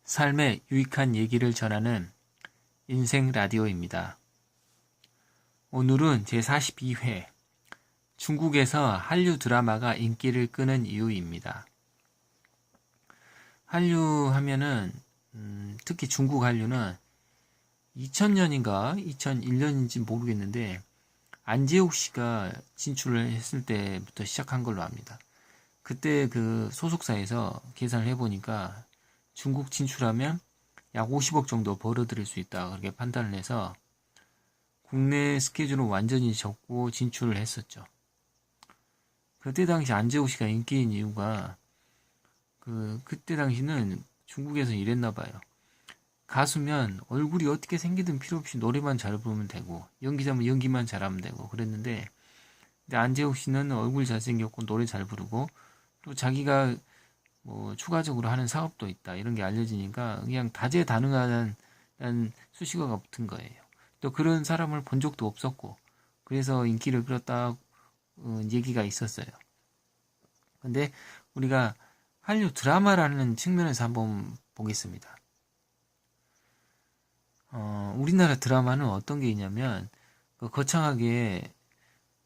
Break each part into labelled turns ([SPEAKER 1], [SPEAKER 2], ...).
[SPEAKER 1] 삶의 유익한 얘기를 전하는 인생 라디오입니다. 오늘은 제42회 중국에서 한류 드라마가 인기를 끄는 이유입니다. 한류 하면은 특히 중국 한류는 2000년인가 2001년인지 모르겠는데 안재욱 씨가 진출을 했을 때부터 시작한 걸로 압니다. 그때 그 소속사에서 계산을 해보니까 중국 진출하면 약 50억 정도 벌어들일 수 있다 그렇게 판단을 해서 국내 스케줄을 완전히 접고 진출을 했었죠. 그때 당시 안재욱 씨가 인기인 이유가 그때 당시는 중국에서 이랬나 봐요. 가수면 얼굴이 어떻게 생기든 필요 없이 노래만 잘 부르면 되고 연기자면 연기만 잘하면 되고 그랬는데, 근데 안재욱 씨는 얼굴 잘생겼고 노래 잘 부르고 또 자기가 뭐 추가적으로 하는 사업도 있다 이런 게 알려지니까 그냥 다재다능한 수식어가 붙은 거예요. 또 그런 사람을 본 적도 없었고 그래서 인기를 끌었다 얘기가 있었어요. 근데 우리가 한류 드라마라는 측면에서 한번 보겠습니다. 우리나라 드라마는 어떤 게 있냐면 거창하게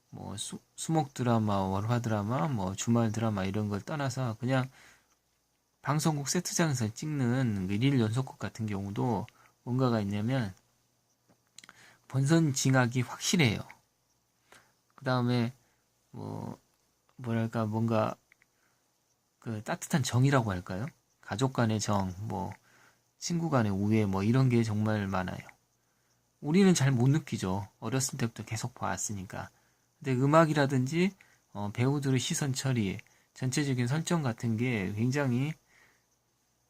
[SPEAKER 1] 뭐 수목 드라마, 월화 드라마, 뭐 주말 드라마 이런 걸 떠나서 그냥 방송국 세트장에서 찍는 일일 연속극 같은 경우도 뭔가가 있냐면 본선징악이 확실해요. 그 다음에 뭐랄까 뭔가 그 따뜻한 정이라고 할까요? 가족 간의 정, 뭐 친구 간의 우애 뭐 이런 게 정말 많아요. 우리는 잘 못 느끼죠. 어렸을 때부터 계속 봐왔으니까. 근데 음악이라든지 배우들의 시선 처리, 전체적인 설정 같은 게 굉장히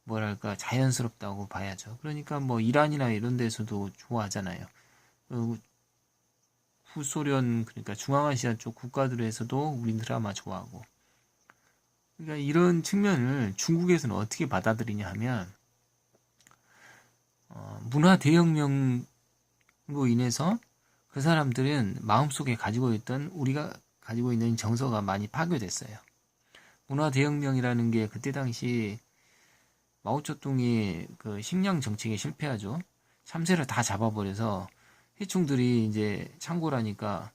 [SPEAKER 1] 뭐랄까 자연스럽다고 봐야죠. 그러니까 뭐 이란이나 이런 데서도 좋아하잖아요. 후소련 그러니까 중앙아시아 쪽 국가들에서도 우리 드라마 좋아하고. 그러니까 이런 측면을 중국에서는 어떻게 받아들이냐 하면 문화 대혁명으로 인해서 그 사람들은 마음속에 가지고 있던 우리가 가지고 있는 정서가 많이 파괴됐어요. 문화 대혁명이라는 게 그때 당시 마오쩌둥이 그 식량 정책에 실패하죠. 참새를 다 잡아버려서 해충들이 이제 창궐하니까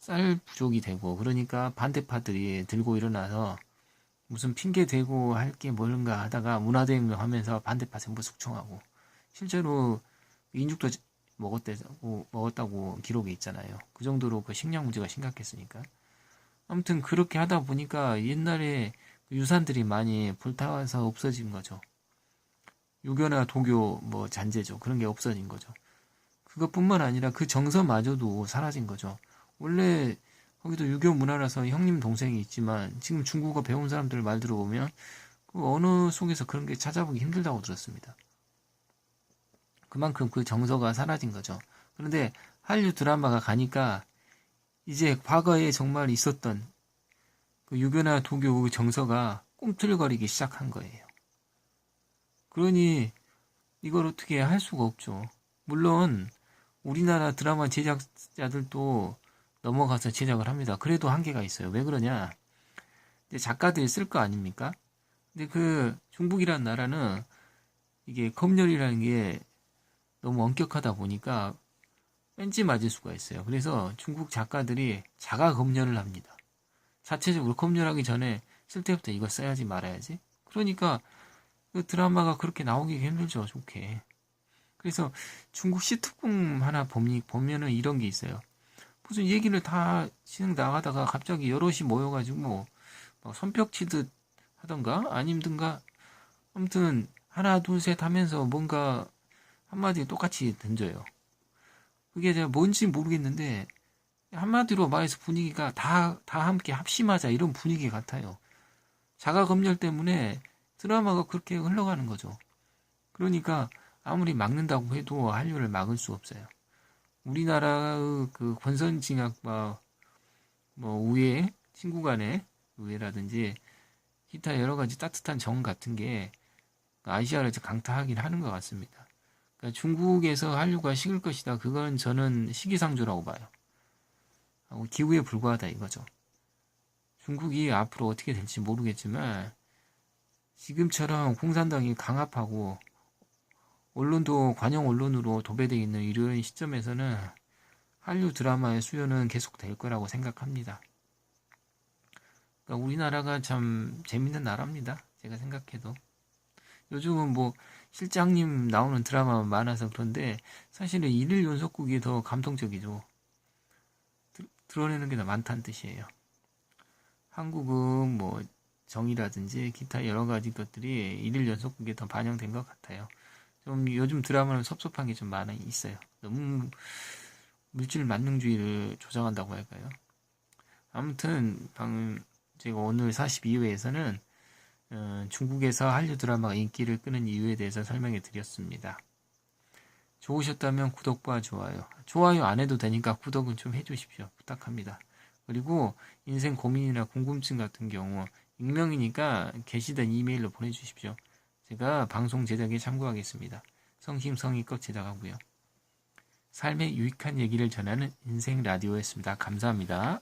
[SPEAKER 1] 쌀 부족이 되고, 그러니까 반대파들이 들고 일어나서 무슨 핑계 대고 할 게 뭔가 하다가 문화대혁명 하면서 반대파 전부 숙청하고 실제로 인죽도 먹었다고 기록이 있잖아요. 그 정도로 그 식량 문제가 심각했으니까. 아무튼 그렇게 하다 보니까 옛날에 유산들이 많이 불타서 없어진 거죠. 유교나 도교 뭐 잔재죠. 그런 게 없어진 거죠. 그것뿐만 아니라 그 정서마저도 사라진 거죠. 원래 거기도 유교 문화라서 형님 동생이 있지만 지금 중국어 배운 사람들 말 들어보면 그 언어 속에서 그런 게 찾아보기 힘들다고 들었습니다. 그만큼 그 정서가 사라진 거죠. 그런데 한류 드라마가 가니까 이제 과거에 정말 있었던 그 유교나 도교 그 정서가 꿈틀거리기 시작한 거예요. 그러니 이걸 어떻게 할 수가 없죠. 물론 우리나라 드라마 제작자들도 넘어가서 제작을 합니다. 그래도 한계가 있어요. 왜 그러냐? 작가들이 쓸 거 아닙니까? 근데 그 중국이라는 나라는 이게 검열이라는 게 너무 엄격하다 보니까 뺀지 맞을 수가 있어요. 그래서 중국 작가들이 자가 검열을 합니다. 자체적으로 검열하기 전에 쓸 때부터 이걸 써야지 말아야지. 그러니까 그 드라마가 그렇게 나오기 힘들죠. 좋게. 그래서 중국 시트콤 하나 보면은 이런 게 있어요. 무슨 얘기를 다 진행 나가다가 갑자기 여럿이 모여가지고 막 손뼉치듯 하던가 아니든가 아무튼 하나 둘 셋 하면서 뭔가 한마디 똑같이 던져요. 그게 제가 뭔지 모르겠는데 한마디로 말해서 분위기가 다 함께 합심하자 이런 분위기 같아요. 자가검열 때문에 드라마가 그렇게 흘러가는 거죠. 그러니까 아무리 막는다고 해도 한류를 막을 수 없어요. 우리나라의 그 권선징악과 뭐 우애, 친구 간의 우애라든지 기타 여러 가지 따뜻한 정 같은 게 아시아를 강타하긴 하는 것 같습니다. 그러니까 중국에서 한류가 식을 것이다. 그건 저는 시기상조라고 봐요. 기후에 불과하다 이거죠. 중국이 앞으로 어떻게 될지 모르겠지만 지금처럼 공산당이 강압하고 언론도 관영 언론으로 도배되어 있는 이런 시점에서는 한류 드라마의 수요는 계속될 거라고 생각합니다. 그러니까 우리나라가 참 재밌는 나라입니다. 제가 생각해도. 요즘은 뭐 실장님 나오는 드라마 많아서 그런데 사실은 일일 연속극이 더 감동적이죠. 드러내는 게 더 많다는 뜻이에요. 한국은 뭐 정이라든지 기타 여러 가지 것들이 일일 연속극에 더 반영된 것 같아요. 좀 요즘 드라마는 섭섭한 게 좀 많이 있어요. 너무 물질 만능주의를 조장한다고 할까요? 아무튼 방금 제가 오늘 42회에서는 중국에서 한류 드라마가 인기를 끄는 이유에 대해서 설명해 드렸습니다. 좋으셨다면 구독과 좋아요. 좋아요 안 해도 되니까 구독은 좀 해주십시오. 부탁합니다. 그리고 인생 고민이나 궁금증 같은 경우 익명이니까 게시된 이메일로 보내주십시오. 제가 방송 제작에 참고하겠습니다. 성심성의껏 제작하고요. 삶의 유익한 얘기를 전하는 인생 라디오였습니다. 감사합니다.